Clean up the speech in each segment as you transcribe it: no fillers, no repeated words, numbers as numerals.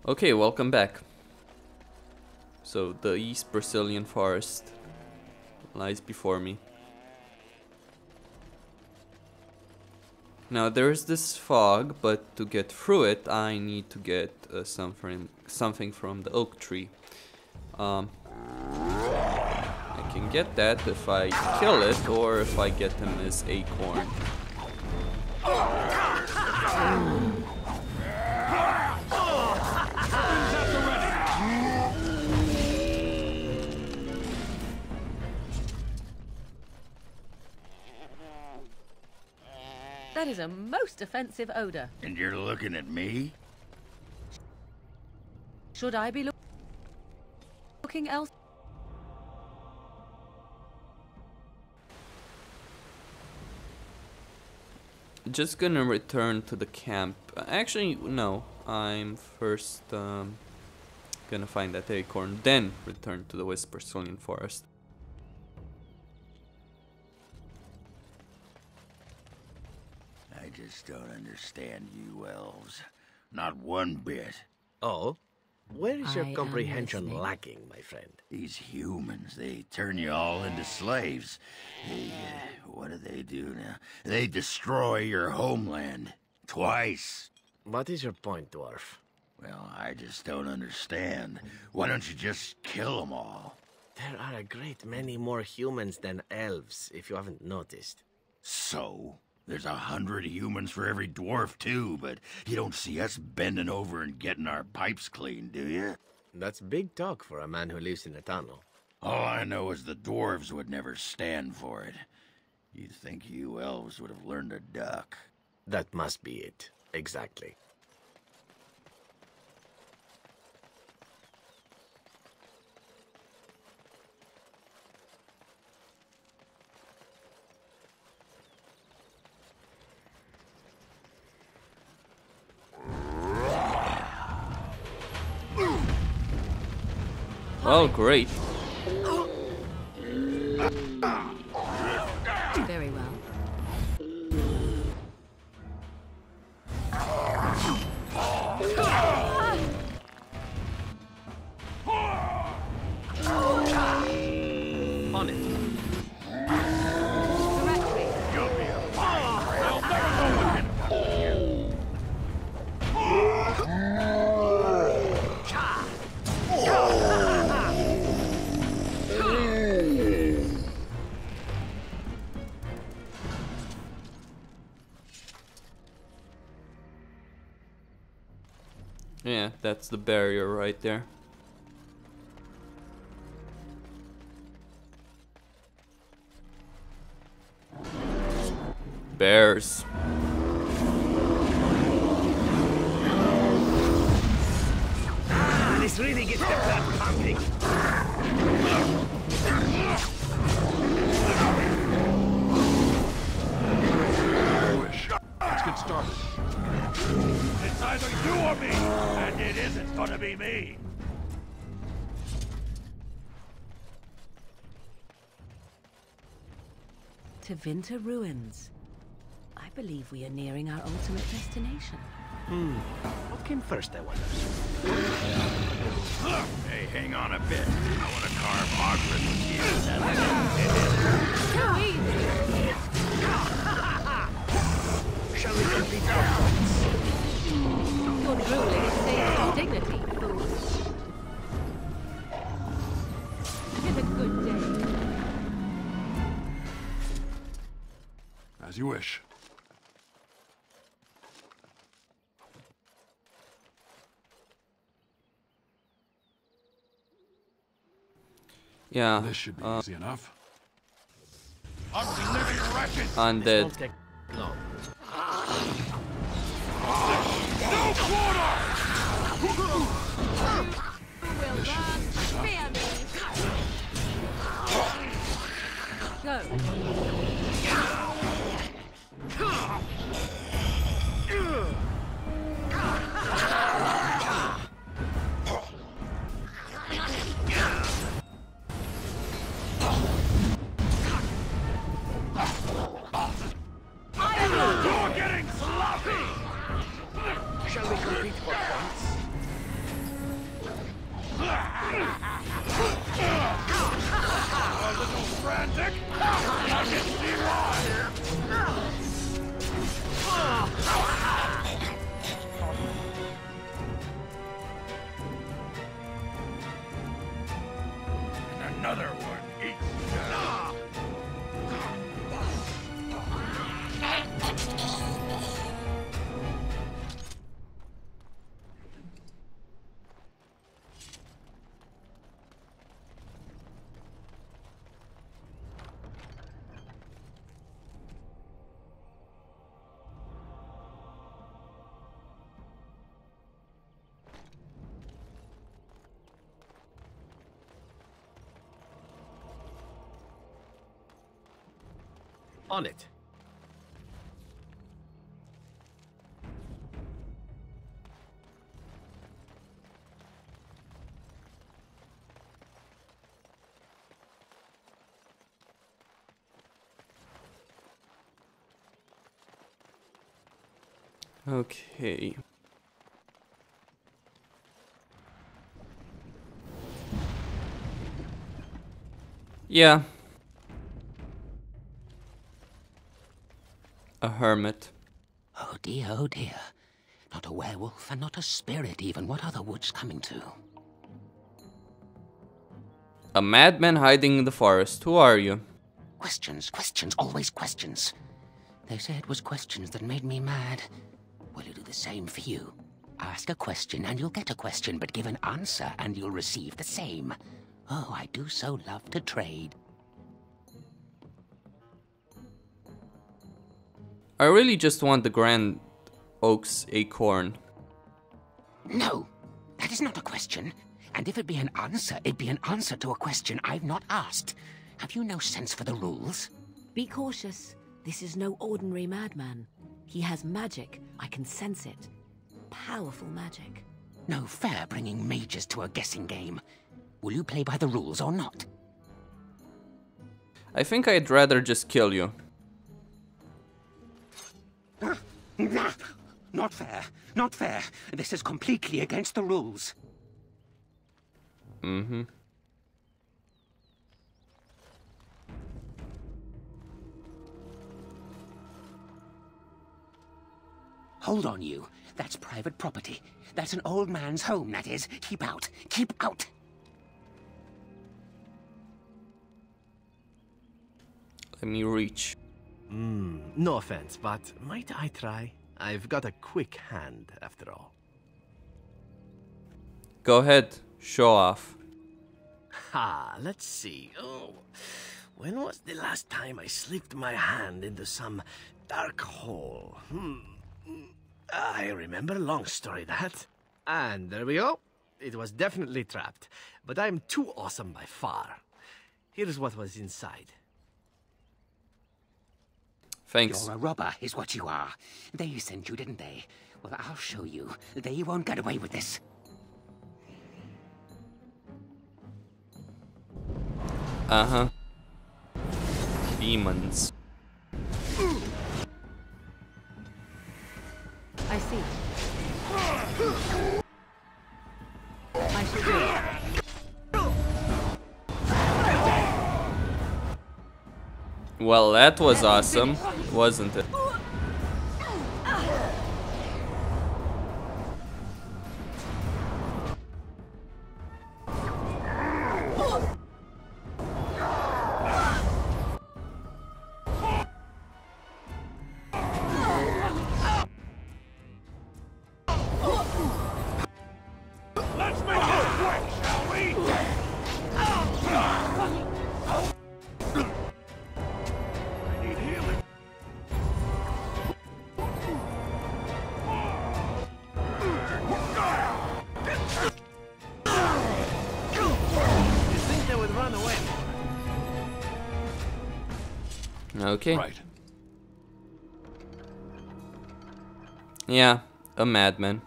Okay, welcome back. So the East Brecillian forest lies before me. Now there is this fog, but to get through it, I need to get something from the oak tree. I can get that if I kill it, or if I get him as acorn. That is a most offensive odor. And you're looking at me? Should I be looking else? Just gonna return to the camp. Actually, no. I'm first gonna find that acorn, then return to the West Brecillian forest. I just don't understand you elves. Not one bit. Oh? Where is your I am comprehension listening. lacking, my friend? These humans, they turn you all into slaves. They, what do now? They destroy your homeland. Twice. What is your point, dwarf? Well, I just don't understand. Why don't you just kill them all? There are a great many more humans than elves, if you haven't noticed. So? There's 100 humans for every dwarf, too, but you don't see us bending over and getting our pipes clean, do you? That's big talk for a man who lives in a tunnel. All I know is the dwarves would never stand for it. You'd think you elves would have learned to duck. That must be it. Exactly. Oh, great. Very well. On it. Correctly. You'll be a fine They'll never know what hit you. Yeah, that's the barrier right there. Bears. This really gets the blood pumping. Let's get started. It's either you or me, and it isn't gonna be me. To Winter Ruins. I believe we are nearing our ultimate destination. What came first, I wonder? Hey, hang on a bit. I want to carve Margaret with you. Too easy! Shall we complete our thoughts? Your drooling saves your dignity, fool. It's a good day. As you wish. Yeah. This should be easy enough. Ugly living wretches! This Undead. won't take long. No quarter! Will not fear me. Go. You're getting sloppy! Shall we complete our thoughts? another one. On it. Okay. Yeah. A hermit. Oh dear, oh dear. Not a werewolf and not a spirit even. What are the woods coming to? A madman hiding in the forest. Who are you? Questions, questions, always questions. They say it was questions that made me mad. Will you do the same for you? Ask a question and you'll get a question, but give an answer and you'll receive the same. Oh, I do so love to trade. I really just want the Grand Oak's acorn. No, that is not a question. And if it be an answer, it'd be an answer to a question I've not asked. Have you no sense for the rules? Be cautious. This is no ordinary madman. He has magic. I can sense it. Powerful magic. No fair bringing mages to a guessing game. Will you play by the rules or not? I think I'd rather just kill you. Not fair. Not fair. This is completely against the rules. Mm-hmm. Hold on, you. That's private property. That's an old man's home, that is. Keep out. Keep out. Let me reach. No offense, but might I try? I've got a quick hand, after all. Go ahead. Show off. Ha, let's see. Oh, when was the last time I slipped my hand into some dark hole? I remember. Long story, that. And there we go. It was definitely trapped, but I'm too awesome by far. Here's what was inside. Thanks. You're a robber, is what you are. They sent you, didn't they? Well, I'll show you. They won't get away with this. Uh-huh. Demons. I see. I should do it. Well, that was awesome, wasn't it? Okay. Right. Yeah, a madman.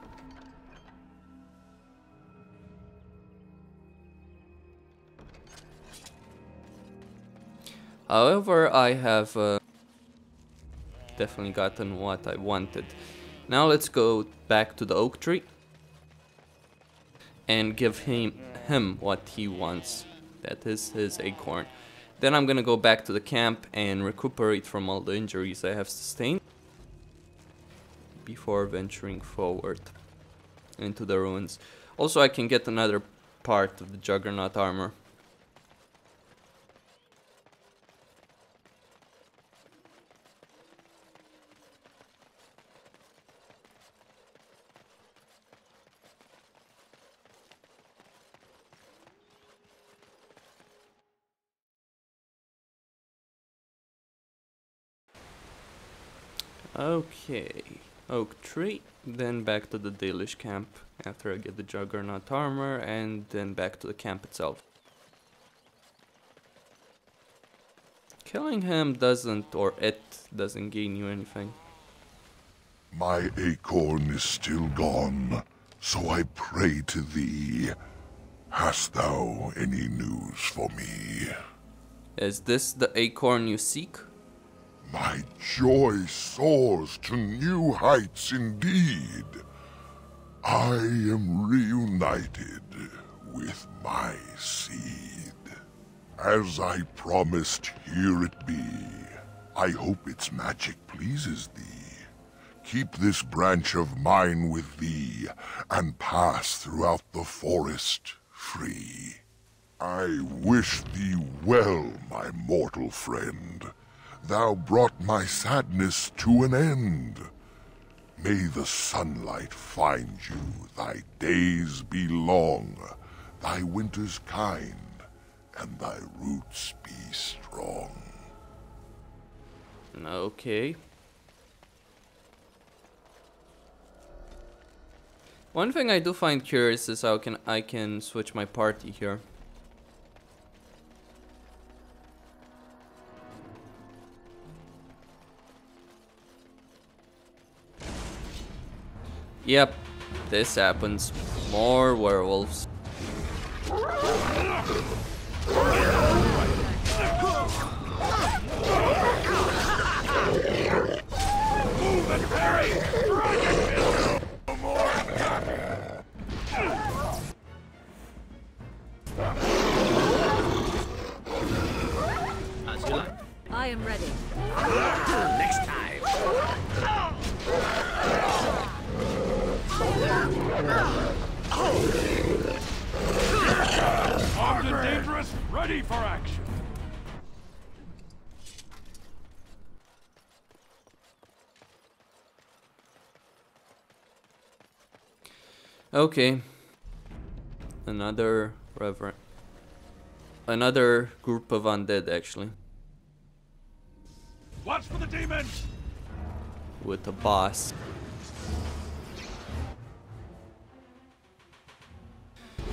However, I have definitely gotten what I wanted. Now let's go back to the oak tree and give him what he wants. That is his acorn. Then I'm gonna go back to the camp and recuperate from all the injuries I have sustained before venturing forward into the ruins. Also, I can get another part of the Juggernaut armor. Okay, oak tree, then back to the Dalish camp after I get the Juggernaut armor, and then back to the camp itself. Killing him doesn't, or it doesn't gain you anything. My acorn is still gone, so I pray to thee. Hast thou any news for me? Is this the acorn you seek? My joy soars to new heights indeed. I am reunited with my seed. As I promised, here it be. I hope its magic pleases thee. Keep this branch of mine with thee, and pass throughout the forest free. I wish thee well, my mortal friend. Thou brought my sadness to an end. May the sunlight find you, thy days be long, thy winters kind, and thy roots be strong. Okay. One thing I do find curious is how I can switch my party here. Yep, this happens. More werewolves. Move and hurry! As you like. I am ready. Next time. Armed and dangerous, ready for action. Okay. Another reverend. Another group of undead, actually. Watch for the demons! With a boss.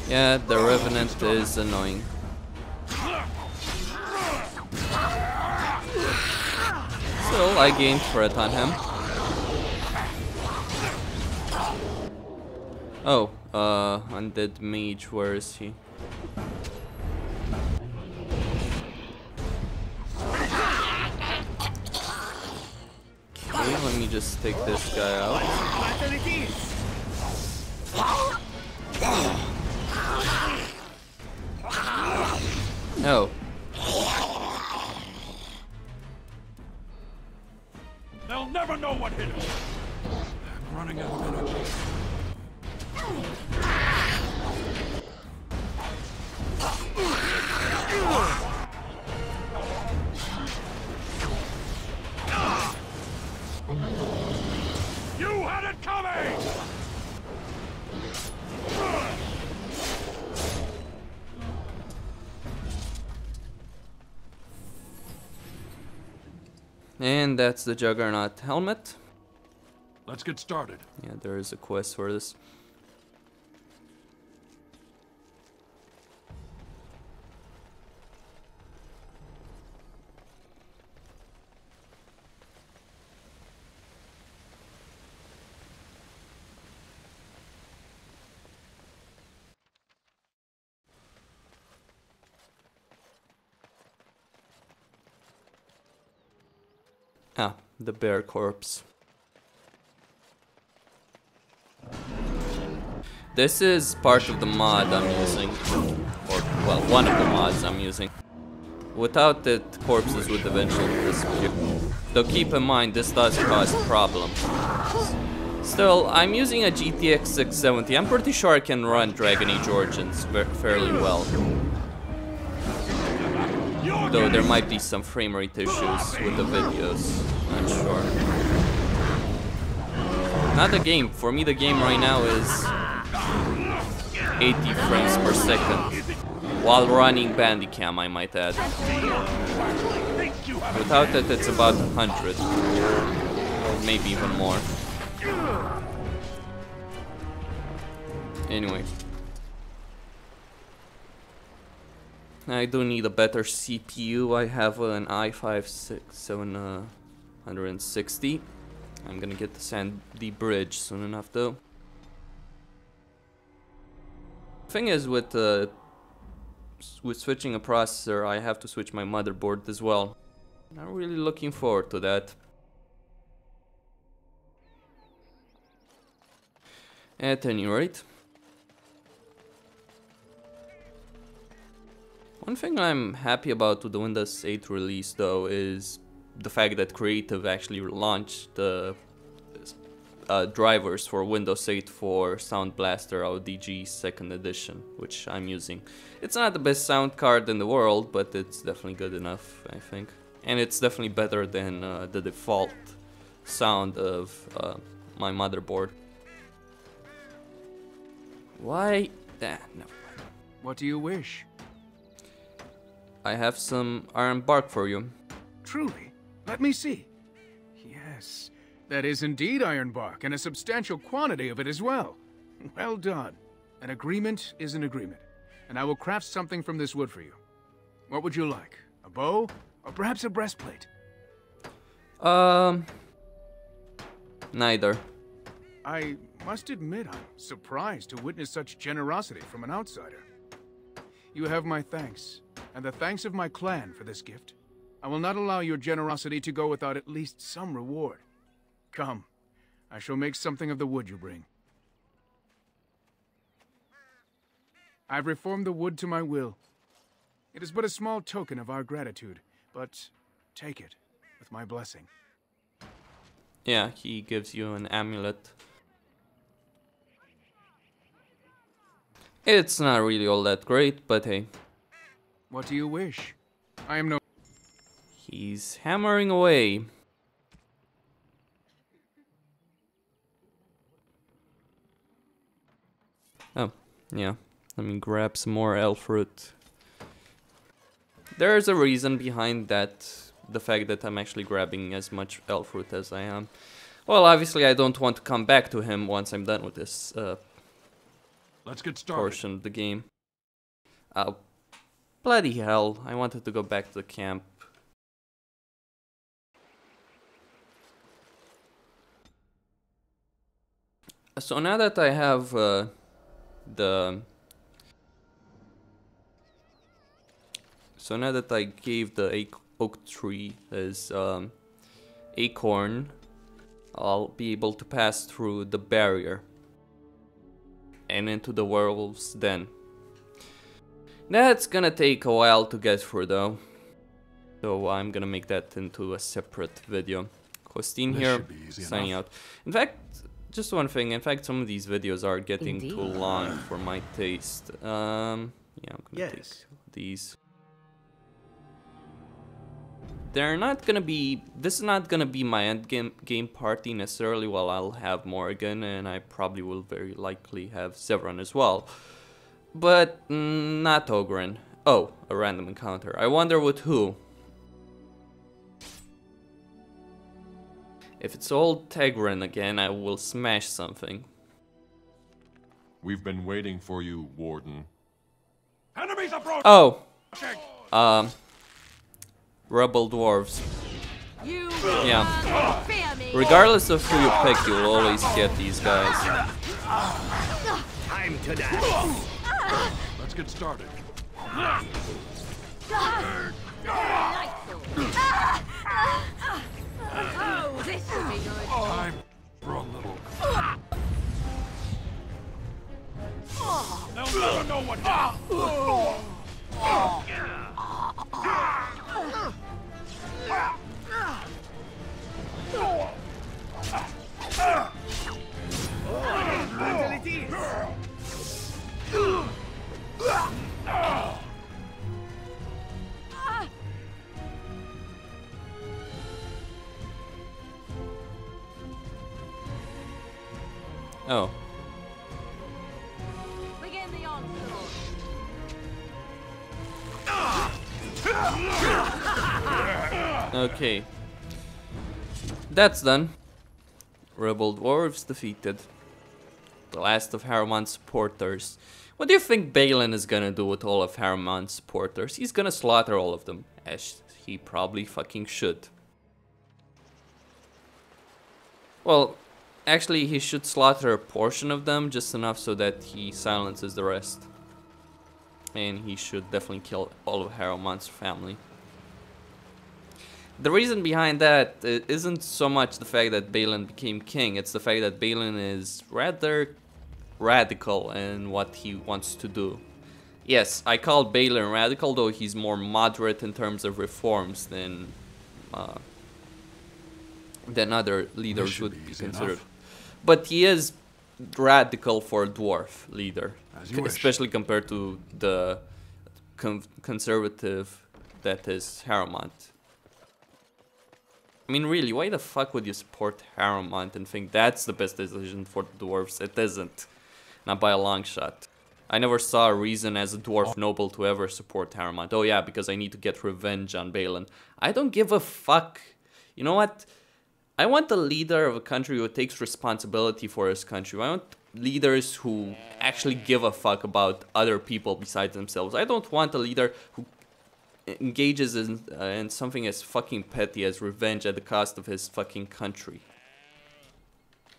Yeah, the revenant is annoying. Still, I gained threat on him. Oh, undead mage, where is he? Okay, let me just take this guy out. Oh. They'll never know what hit us. I'm running out of energy. You had it coming! And that's the Juggernaut helmet. Let's get started. Yeah, there is a quest for this. Ah, the bear corpse. This is part of the mod I'm using. Or, well, one of the mods I'm using. Without it, corpses would eventually disappear. Though keep in mind, this does cause problems. Still, I'm using a GTX 670. I'm pretty sure I can run Dragon Age Origins fairly well. Though there might be some frame rate issues with the videos, not sure. Not the game. For me, the game right now is 80 frames per second. While running Bandicam, I might add. Without it, it's about 100. or maybe even more. Anyway. I do need a better CPU. I have an i5 760. I'm gonna get the Sandy Bridge soon enough though. Thing is with switching a processor, I have to switch my motherboard as well. I'm really looking forward to that. At any rate, one thing I'm happy about with the Windows 8 release though is the fact that Creative actually launched the drivers for Windows 8 for Sound Blaster ODG 2nd edition, which I'm using. It's not the best sound card in the world, but it's definitely good enough, I think. And it's definitely better than the default sound of my motherboard. Why? Never mind. What do you wish? I have some iron bark for you. Truly? Let me see. Yes, that is indeed iron bark, and a substantial quantity of it as well. Well done. An agreement is an agreement, and I will craft something from this wood for you. What would you like? A bow? Or perhaps a breastplate? Neither. I must admit I'm surprised to witness such generosity from an outsider. You have my thanks, and the thanks of my clan for this gift. I will not allow your generosity to go without at least some reward. Come, I shall make something of the wood you bring. I've reformed the wood to my will. It is but a small token of our gratitude, but take it with my blessing. Yeah, he gives you an amulet. It's not really all that great, but hey. What do you wish? I am no... He's hammering away. Oh, yeah. Let me grab some more elf fruit. There's a reason behind that. The fact that I'm actually grabbing as much elf fruit as I am. Well, obviously I don't want to come back to him once I'm done with this Let's get started. portion of the game. Bloody hell, I wanted to go back to the camp. So now that I have So now that I gave the oak tree his acorn, I'll be able to pass through the barrier and into the werewolf's den. That's gonna take a while to get through though, so I'm gonna make that into a separate video. Costin here, signing out. In fact, just one thing, in fact some of these videos are getting too long for my taste. Yeah, I'm gonna take these. They're not gonna be, this is not gonna be my end game party necessarily. Well, I'll have Morrigan and I probably will very likely have Severin as well. But not Ogren. Oh, a random encounter. I wonder with who. If it's old Tegrin again, I will smash something. We've been waiting for you, Warden. Enemies approaching! Oh! Rebel dwarves. Yeah. Regardless of who you pick, you'll always get these guys. Time to dance. Let's get started. Oh, this will be good. Time for a little. They'll never know what happened. Oh. Begin the onslaught. Okay. That's done. Rebel dwarves defeated. The last of Haruman's supporters. What do you think Balin is gonna do with all of Haruman's supporters? He's gonna slaughter all of them, as he probably fucking should. Well, actually he should slaughter a portion of them, just enough so that he silences the rest. And he should definitely kill all of Haruman's family. The reason behind that isn't so much the fact that Balin became king, it's the fact that Balin is rather radical in what he wants to do. Yes, I call Balin radical, though he's more moderate in terms of reforms than other leaders would be considered. But he is radical for a dwarf leader, especially compared to the conservative that is Haruman. I mean, really, why the fuck would you support Haruman and think that's the best decision for the dwarves? It isn't. Not by a long shot. I never saw a reason as a dwarf noble to ever support Haruman. Oh yeah, because I need to get revenge on Balin. I don't give a fuck. You know what? I want a leader of a country who takes responsibility for his country. I want leaders who actually give a fuck about other people besides themselves. I don't want a leader who engages in something as fucking petty as revenge at the cost of his fucking country.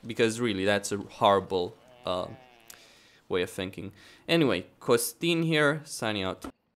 Because really, that's a horrible way of thinking. Anyway, Costin here, signing out.